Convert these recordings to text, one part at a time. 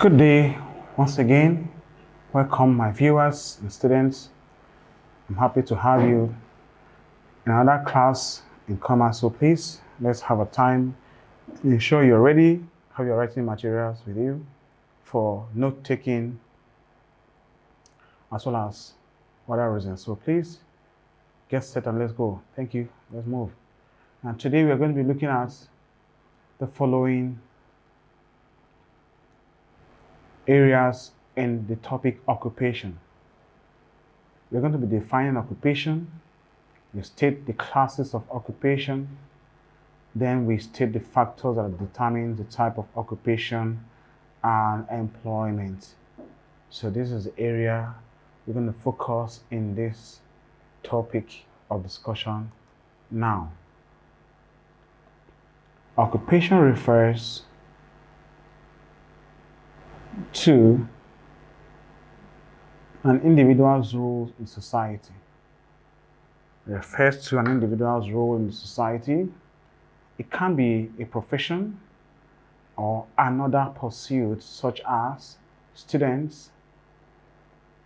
Good day once again. Welcome my viewers and students. I'm happy to have you in another class in commerce. So please, let's have a time to ensure you're ready, have your writing materials with you for note-taking as well as other reasons. So please, get set and let's go. Thank you. Let's move. And today we are going to be looking at the following areas in the topic occupation. We're going to be defining occupation. We state the classes of occupation. Then we state the factors that determine the type of occupation and employment. So this is the area we're going to focus in this topic of discussion now. Occupation refers to an individual's role in society. It refers to an individual's role in society. It can be a profession or another pursuit such as students,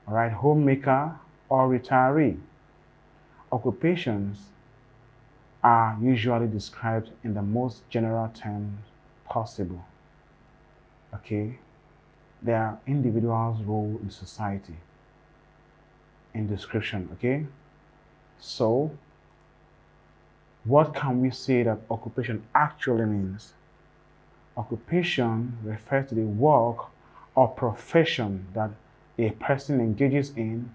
homemaker, or retiree. Occupations are usually described in the most general terms possible. Okay? They are individuals' role in society in description, okay? So, what can we say that occupation actually means? Occupation refers to the work or profession that a person engages in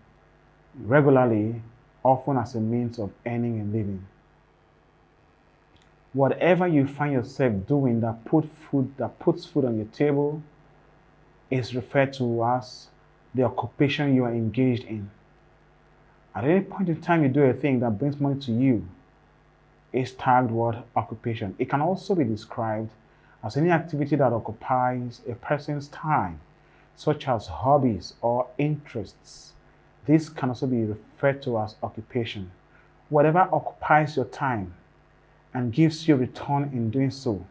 regularly, often as a means of earning a living. Whatever you find yourself doing that puts food on your table is referred to as the occupation you are engaged in. At any point in time you do a thing that brings money to you, is tagged word occupation. It can also be described as any activity that occupies a person's time, such as hobbies or interests. This can also be referred to as occupation. Whatever occupies your time and gives you return in doing so,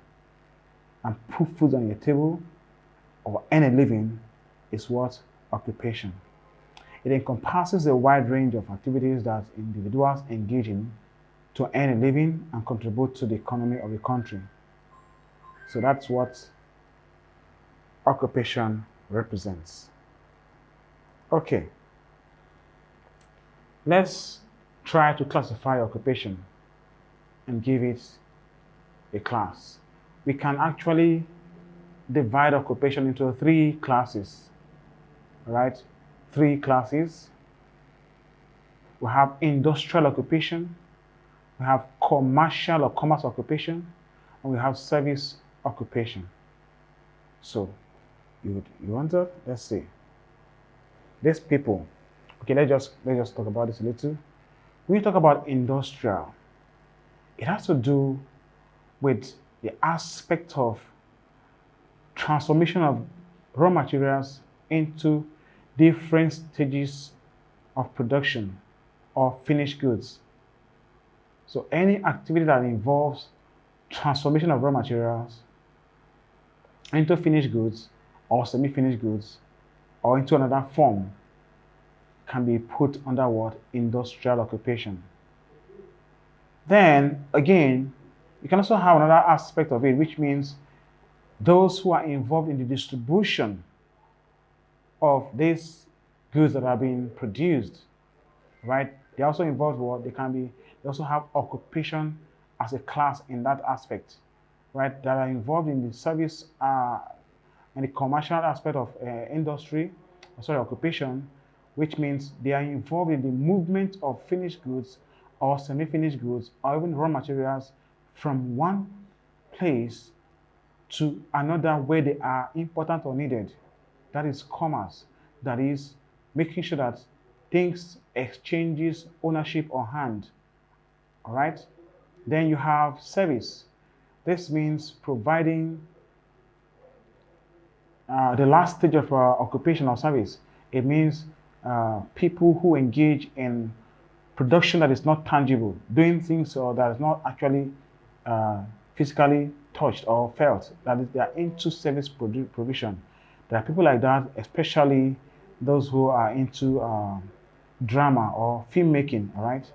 and put food on your table or earn a living, is what occupation. It encompasses a wide range of activities that individuals engage in to earn a living and contribute to the economy of a country. So that's what occupation represents. Okay. Let's try to classify occupation and give it a class. We can actually divide occupation into three classes, right? Three classes. We have industrial occupation, we have commercial or commerce occupation, and we have service occupation. So, you want to, let's see. These people, okay, let's just talk about this a little. When you talk about industrial, it has to do with the aspect of transformation of raw materials into different stages of production or finished goods. So any activity that involves transformation of raw materials into finished goods or semi-finished goods or into another form can be put under what? Industrial occupation. Then again, you can also have another aspect of it, which means those who are involved in the distribution of these goods that are being produced, right? They're also involved what? They also have occupation as a class in that aspect, right? That are involved in the service and the commercial aspect of occupation, which means they are involved in the movement of finished goods or semi-finished goods or even raw materials from one place to another where they are important or needed. That is commerce. That is making sure that things exchanges ownership on hand. All right? Then you have service. This means providing the last stage of occupation or service. It means people who engage in production that is not tangible, doing things that is not actually physically touched or felt, that is, they are into service provision. There are people like that, especially those who are into drama or filmmaking, all right?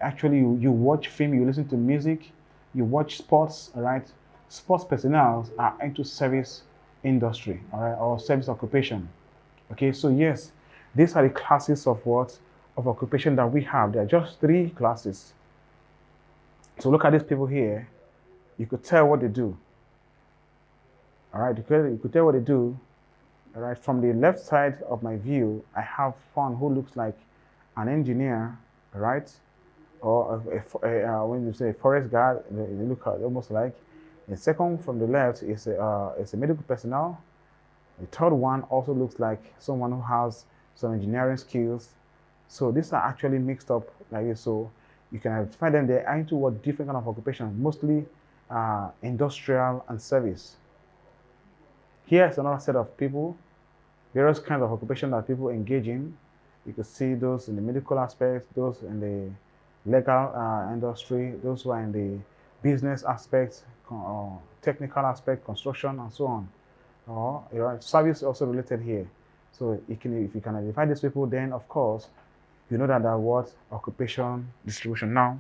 Actually, you watch film, you listen to music, you watch sports, all right? Sports personnel are into service industry, all right, or service occupation. Okay, so yes, these are the classes of what? Of occupation that we have. There are just 3 classes. So look at these people here. You could tell what they do. All right, you could tell what they do. All right, from the left side of my view, I have one who looks like an engineer, right? Or when you say forest guard, they look almost like. The second from the left is a medical personnel. The third one also looks like someone who has some engineering skills. So these are actually mixed up like this. So you can identify them. They are into what different kind of occupation, mostly industrial and service. Here's another set of people, various kinds of occupation that people engage in. You can see those in the medical aspect, those in the legal industry, those who are in the business aspect, technical aspect, construction, and so on. Or service also related here. So if you can identify these people, then of course you know that what occupation distribution. Now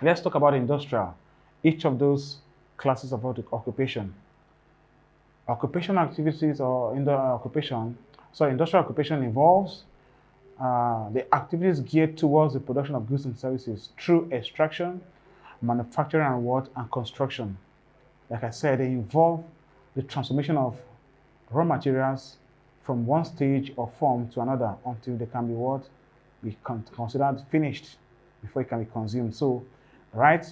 let's talk about industrial. Each of those classes of occupation. Occupation activities or industrial occupation involves the activities geared towards the production of goods and services through extraction, manufacturing, and construction. Like I said, they involve the transformation of raw materials from one stage or form to another until they can be considered finished before it can be consumed. So, right,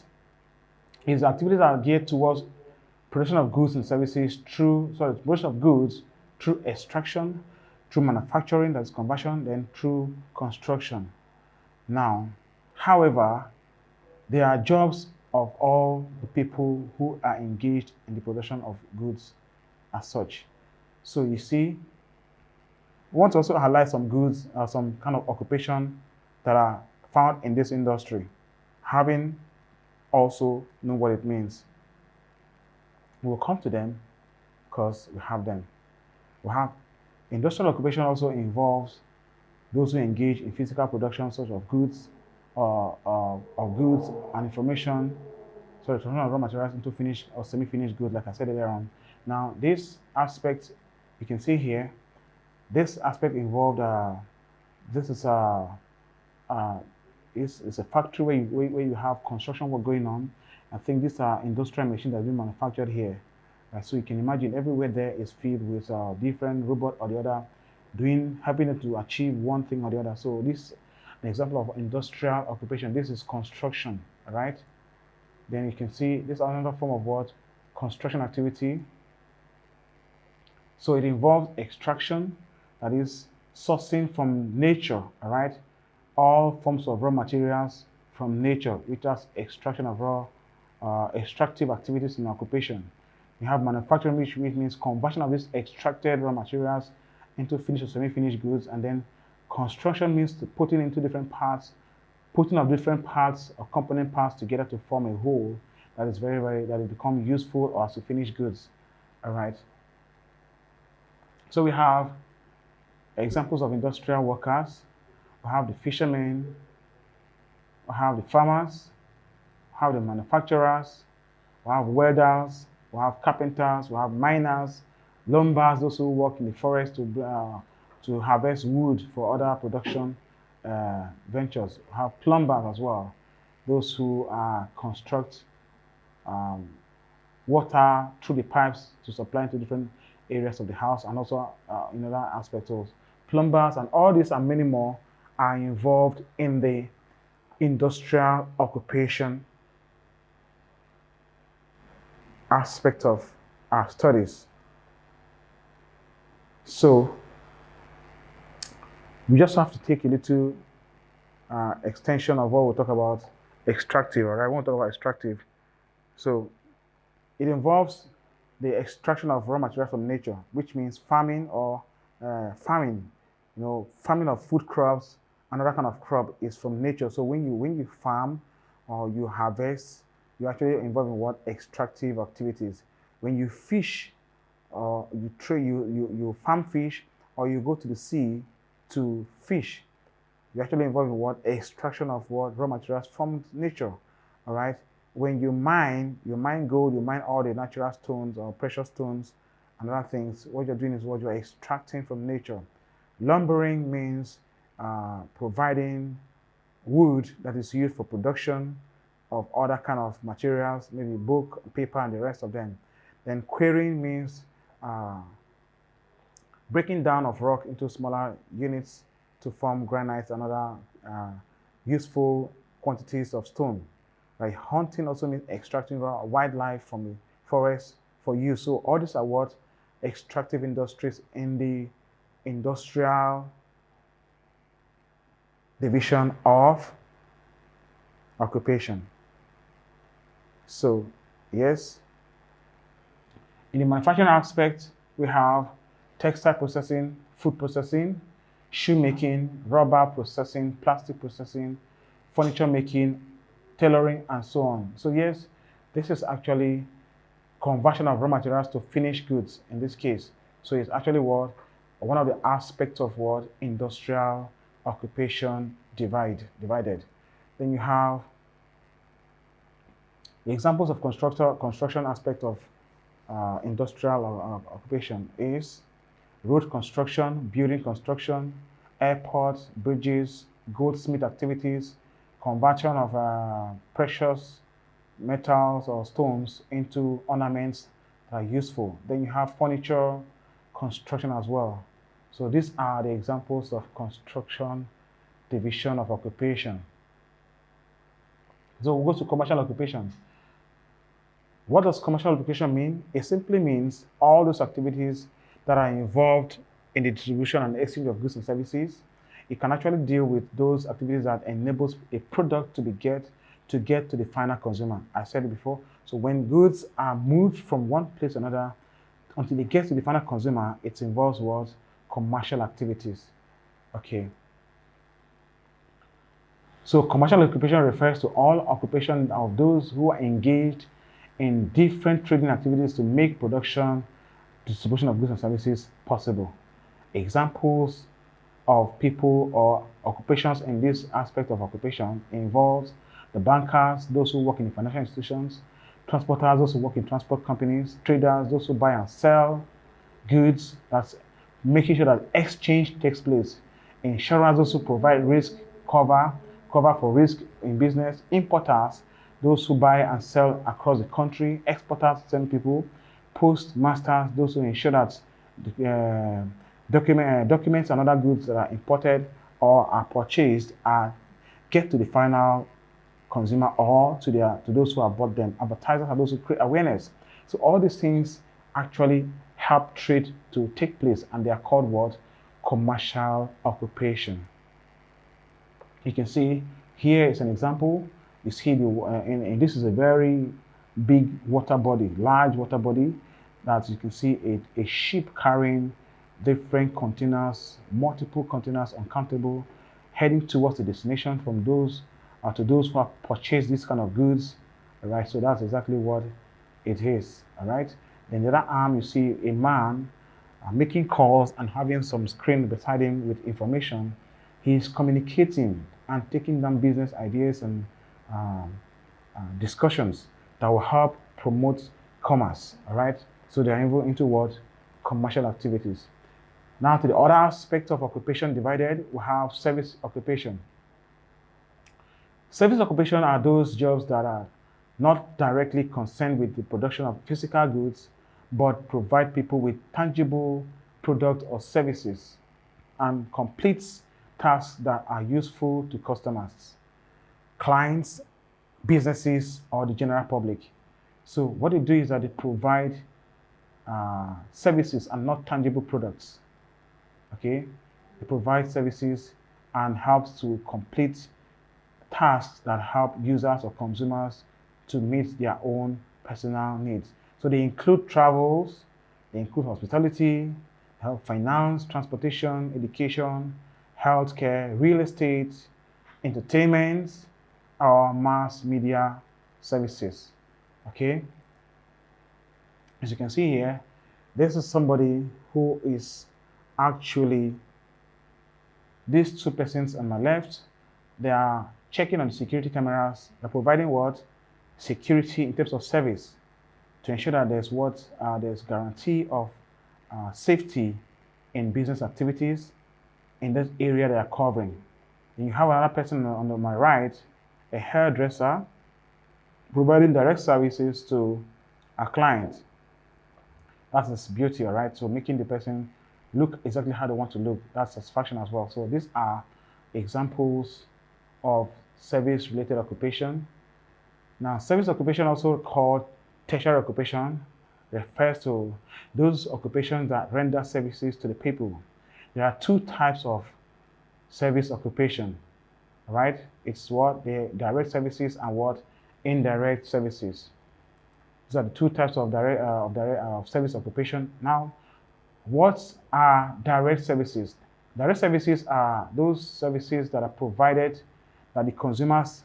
these activities are geared towards production of goods and services production of goods through extraction, through manufacturing, that's conversion, then through construction. Now, however, there are jobs of all the people who are engaged in the production of goods as such. So you see, we want to also highlight some goods, some kind of occupation that are found in this industry, having also know what it means. We'll come to them because we have them. We have industrial occupation also involves those who engage in physical production such of goods, of goods and information, so the transformation of raw materials into finished or semi-finished goods, like I said earlier on. Now, this aspect you can see here. This aspect involved. This is it's a factory where you have construction work going on. I think these are industrial machines that have been manufactured here. So you can imagine everywhere there is filled with different robot or the other, helping them to achieve one thing or the other. So this is an example of industrial occupation. This is construction, right? Then you can see this is another form of what? Construction activity. So it involves extraction, that is sourcing from nature, all right? All forms of raw materials from nature, which is extraction of raw, extractive activities in occupation. We have manufacturing, which means conversion of these extracted raw materials into finished or semi-finished goods, and then construction means putting into different parts, putting of different parts or component parts together to form a whole that is that will become useful or as finished goods. All right. So we have examples of industrial workers. We have the fishermen. We have the farmers. We have the manufacturers. We have welders. We have carpenters. We have miners, lumberers, those who work in the forest to harvest wood for other production ventures. We have plumbers as well, those who construct water through the pipes to supply into different areas of the house, and also in other aspects of plumbers, and all these and many more are involved in the industrial occupation aspect of our studies. So we just have to take a little extension of what we'll talk about extractive. All right, I want to talk about extractive. So it involves the extraction of raw material from nature, which means farming or farming. You know, farming of food crops, another kind of crop is from nature. So when you farm or you harvest, you're actually involved in what? Extractive activities. When you fish or you farm fish, or you go to the sea to fish. You're actually involved in what? Extraction of what? Raw materials from nature. All right. When you mine gold, you mine all the natural stones or precious stones and other things. What you're doing is what you're extracting from nature. Lumbering means providing wood that is used for production of other kind of materials, maybe book, paper, and the rest of them. Then quarrying means breaking down of rock into smaller units to form granites and other useful quantities of stone. Like hunting also means extracting wildlife from the forest for use. So all these are what extractive industries in the industrial division of occupation. So yes, in the manufacturing aspect, we have textile processing, food processing, shoemaking, rubber processing, plastic processing, furniture making, tailoring, and so on. So yes, this is actually conversion of raw materials to finished goods in this case. So it's actually what one of the aspects of what industrial occupation divided. Then you have the examples of construction aspect of industrial occupation is road construction, building construction, airports, bridges, goldsmith activities, conversion of precious metals or stones into ornaments that are useful. Then you have furniture construction as well. So these are the examples of construction division of occupation. So we'll go to commercial occupation. What does commercial occupation mean? It simply means all those activities that are involved in the distribution and exchange of goods and services. It can actually deal with those activities that enables a product to get to the final consumer. I said it before. So when goods are moved from one place to another until it gets to the final consumer, it involves what? Commercial activities. Okay. So commercial occupation refers to all occupation of those who are engaged in different trading activities to make production, distribution of goods and services possible. Examples of people or occupations in this aspect of occupation involves the bankers, those who work in financial institutions, transporters, those who work in transport companies, traders, those who buy and sell goods, that's making sure that exchange takes place, insurers, those who provide risk cover for risk in business, importers, those who buy and sell across the country, exporters, send people, postmasters, those who ensure that the, documents and other goods that are imported or are purchased get to the final consumer or to those who have bought them. Advertisers are those who create awareness. So all these things actually help trade to take place, and they are called what? Commercial occupation. You can see here is an example. You see and this is a very big water body, large water body, that you can see a ship carrying different containers, multiple containers, uncountable, heading towards the destination from those to those who have purchased this kind of goods. All right, so that's exactly what it is. All right. Then the other arm, you see a man making calls and having some screen beside him with information. He's communicating and taking down business ideas and discussions that will help promote commerce. All right. So they are into what? Commercial activities. Now to the other aspect of occupation divided, we have service occupation. Service occupation are those jobs that are not directly concerned with the production of physical goods, but provide people with tangible products or services and completes tasks that are useful to customers, clients, businesses, or the general public. So what they do is that they provide services and not tangible products. Okay, they provide services and helps to complete tasks that help users or consumers to meet their own personal needs. So they include travels, they include hospitality, help finance, transportation, education, healthcare, real estate, entertainment, or mass media services. Okay, as you can see here, This is somebody who is actually, these two persons on my left, they are checking on security cameras. They're providing what? Security in terms of service to ensure that there's guarantee of safety in business activities in this area they are covering. And you have another person on my right, a hairdresser, providing direct services to a client. That's its beauty, all right? So making the person look exactly how they want to look. That's satisfaction as well. So these are examples of service-related occupation. Now, service occupation, also called tertiary occupation, refers to those occupations that render services to the people. There are two types of service occupation, right? It's what the direct services and what indirect services. These are the two types of service occupation. Now, what are direct services? Direct services are those services that are provided that the consumers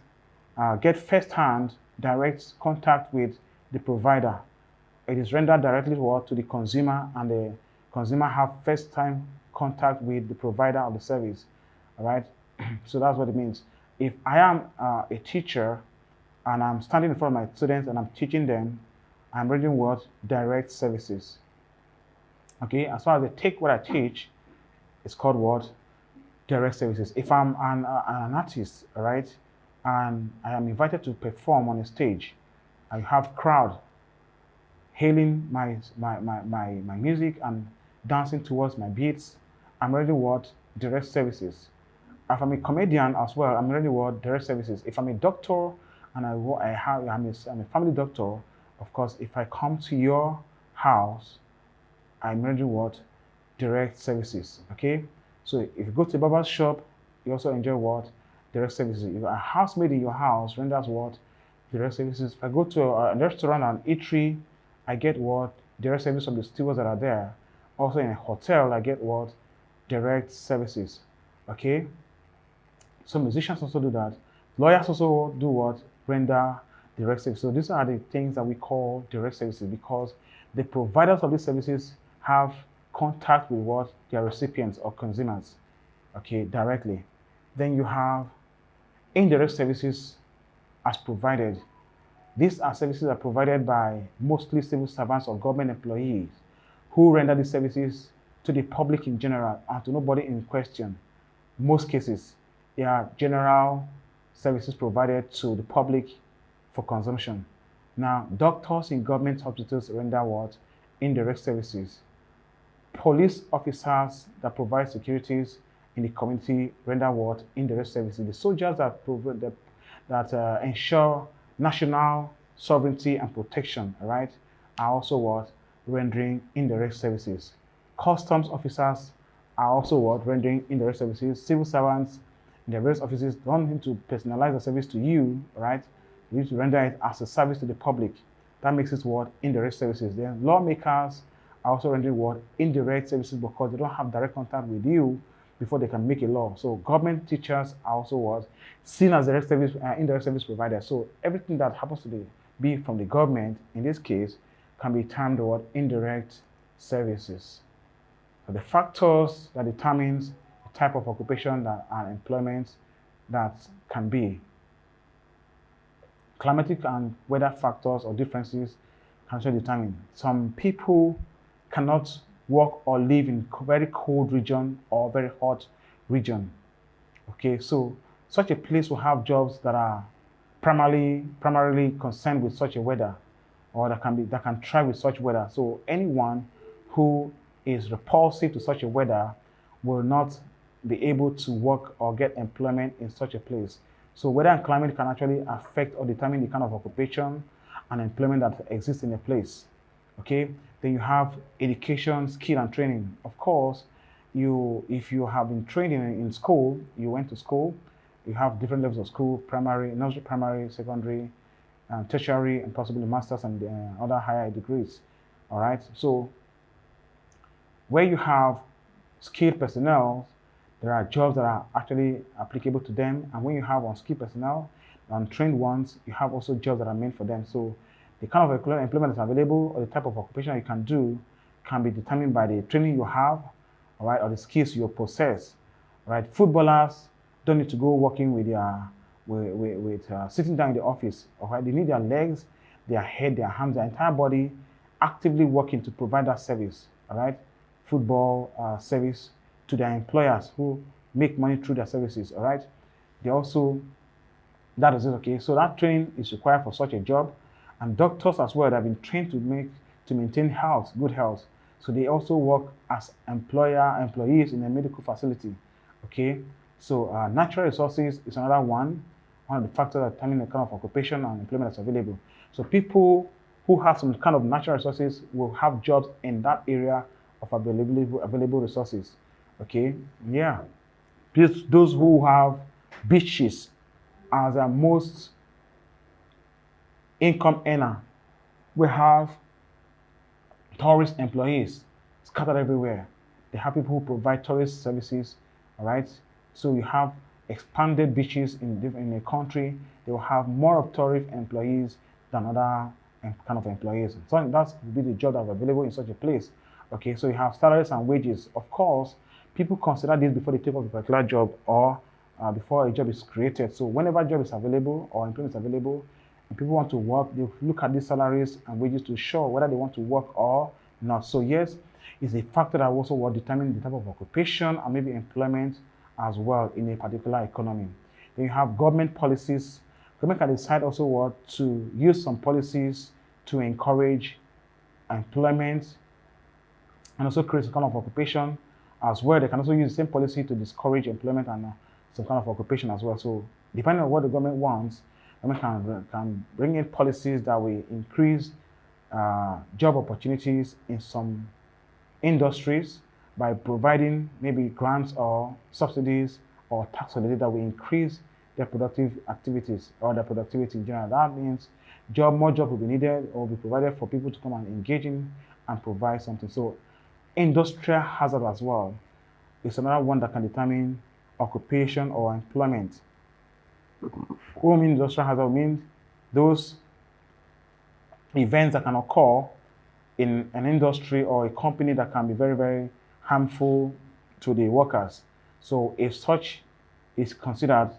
get first-hand direct contact with the provider. It is rendered directly to the consumer, and the consumer have first-time contact with the provider of the service. All right, so that's what it means. If I am a teacher and I'm standing in front of my students and I'm teaching them, I'm rendering what? Direct services. Okay, as far as they take what I teach, it's called what? Direct services. If I'm an artist, all right, and I am invited to perform on a stage, I have crowd hailing my music and dancing towards my beats, I'm rendering what? Direct services. If I'm a comedian as well, I'm rendering what? Direct services. If I'm a doctor and I'm a family doctor, of course, if I come to your house, I'm rendering what? Direct services. Okay? So if you go to a barber shop, you also enjoy what? Direct services. If a housemaid in your house renders what? Direct services. If I go to a restaurant and eatery, I get what? Direct service of the stewards that are there. Also in a hotel, I get what? Direct services. Okay? So musicians also do that. Lawyers also do what? Render direct services. So these are the things that we call direct services, because the providers of these services have contact with what? Their recipients or consumers, okay, directly. Then you have indirect services as provided. These are services that are provided by mostly civil servants or government employees who render these services to the public in general and to nobody in question. Most cases, they are general services provided to the public for consumption. Now, doctors in government hospitals render what? Indirect services. Police officers that provide securities in the community render what? Indirect services. The soldiers that ensure national sovereignty and protection, right, are also what? Rendering indirect services. Customs officers are also what? Rendering indirect services. Civil servants in their various offices don't need to personalize the service to you, right? You need to render it as a service to the public. That makes it what? Indirect services. Then lawmakers are also rendering what? Indirect services, because they don't have direct contact with you before they can make a law. So government teachers are also what? Seen as direct service, indirect service providers. So everything that happens to be from the government, in this case, can be termed what? Indirect services. So the factors that determines the type of occupation and employment that can be. Climatic and weather factors or differences can also determine. Some people cannot work or live in very cold region or very hot region. Okay, so such a place will have jobs that are primarily concerned with such a weather, or that can thrive with such weather. So anyone who is repulsive to such a weather will not be able to work or get employment in such a place. So weather and climate can actually affect or determine the kind of occupation and employment that exists in a place. Okay, then you have education, skill, and training. Of course, if you have been trained in school, you went to school, you have different levels of school: primary, nursery, primary, secondary, tertiary, and possibly masters and other higher degrees. All right, so where you have skilled personnel, there are jobs that are actually applicable to them, and when you have unskilled personnel, untrained ones, you have also jobs that are meant for them. So the kind of employment that's available or the type of occupation you can do can be determined by the training you have, all right, or the skills you possess. All right, footballers don't need to go working with their sitting down in the office. All right, they need their legs, their head, their hands, their entire body actively working to provide that service. All right, football service to their employers who make money through their services. All right, they also, that is it. Okay, so that training is required for such a job, and doctors as well that have been trained to maintain health, good health. So they also work as employees in a medical facility. Okay, so natural resources is another one of the factors that determine the kind of occupation and employment that's available. So people who have some kind of natural resources will have jobs in that area of available resources. Okay, yeah. Those who have beaches as their most income earner will have tourist employees scattered everywhere. They have people who provide tourist services, all right? So you have expanded beaches in a country. They will have more of tourist employees than other kind of employees. So that will be the job that is available in such a place. Okay, so you have salaries and wages. Of course, people consider this before they take up a particular job or before a job is created. So whenever a job is available or employment is available, and people want to work, they look at these salaries and wages to show whether they want to work or not. So yes, it's a factor that also will determine the type of occupation and maybe employment as well in a particular economy. Then you have government policies. Government can decide also what to use some policies to encourage employment and also create some kind of occupation as well. They can also use the same policy to discourage employment and some kind of occupation as well. So depending on what the government wants, government can bring in policies that will increase job opportunities in some industries by providing maybe grants or subsidies or tax holiday that will increase their productive activities or their productivity in general. That means more jobs will be needed or will be provided for people to come and engage in and provide something. So industrial hazard as well is another one that can determine occupation or employment. What means industrial hazard means those events that can occur in an industry or a company that can be very, very harmful to the workers. So if such is considered,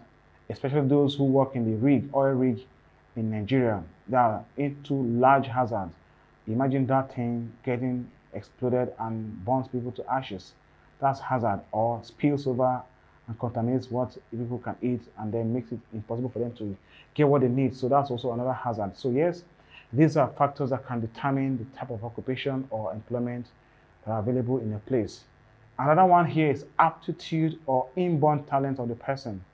especially those who work in the oil rig in Nigeria, they are into large hazards. Imagine that thing getting exploded and burns people to ashes. That's hazard, or spills over and contaminates what people can eat and then makes it impossible for them to get what they need. So that's also another hazard. So yes, these are factors that can determine the type of occupation or employment that are available in a place. Another one here is aptitude or inborn talent of the person.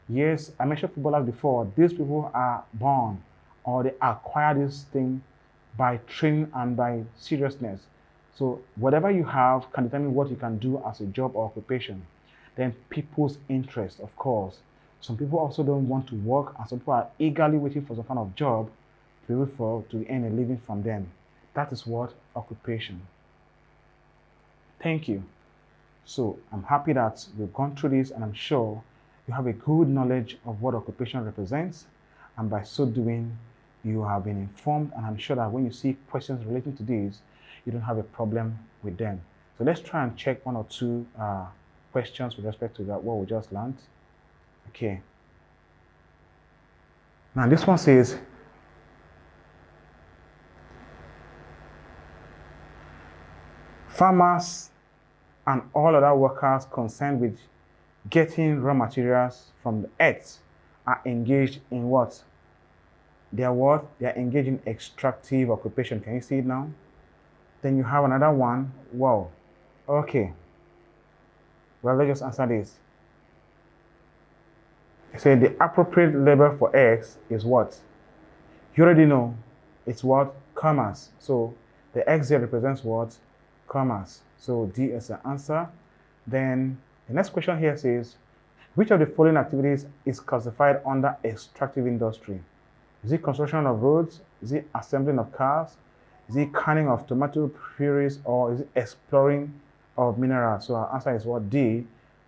Yes, I mentioned footballers before. These people are born or they acquire this thing by training and by seriousness. So whatever you have can determine what you can do as a job or occupation. Then people's interest, of course. Some people also don't want to work, and some people are eagerly waiting for some kind of job to earn a living from them. That is what occupation. Thank you. So I'm happy that we've gone through this, and I'm sure you have a good knowledge of what occupation represents, and by so doing, you have been informed, and I'm sure that when you see questions relating to this, you don't have a problem with them. So let's try and check one or two questions with respect to that, what we just learned. Okay. Now this one says, farmers and all other workers concerned with getting raw materials from the earth are engaged in what? They are engaged in extractive occupation. Can you see it now? Then you have another one. Wow. Okay. Well, let's just answer this. So the appropriate label for X is what? You already know. It's what? Commerce. So the X here represents what? Commerce. So D is the answer. Then the next question here says, which of the following activities is classified under extractive industry? Is it construction of roads? Is it assembling of cars? Is it canning of tomato purees? Or is it exploring of minerals? So our answer is what? D,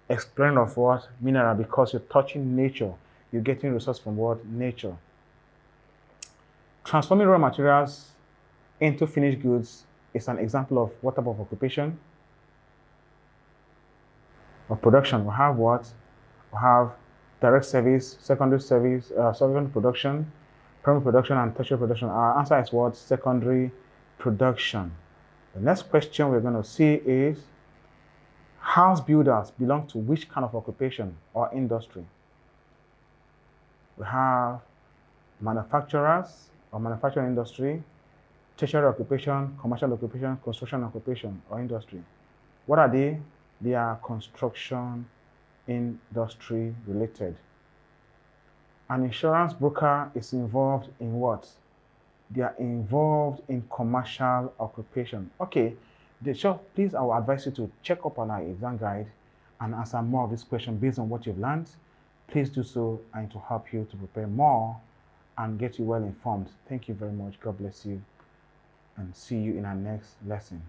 exploring of what? Mineral, because you're touching nature. You're getting resource from what? Nature. Transforming raw materials into finished goods is an example of what type of occupation or production. We have what? We have direct service, secondary service, secondary production, primary production, and tertiary production. Our answer is what? Secondary production. The next question we're going to see is, house builders belong to which kind of occupation or industry? We have manufacturers or manufacturing industry, tertiary occupation, commercial occupation, construction occupation or industry. What are they? They are construction industry related. An insurance broker is involved in what? They are involved in commercial occupation. Okay, please, I will advise you to check up on our exam guide and answer more of this question based on what you've learned. Please do so, and to help you to prepare more and get you well informed. Thank you very much. God bless you, and see you in our next lesson.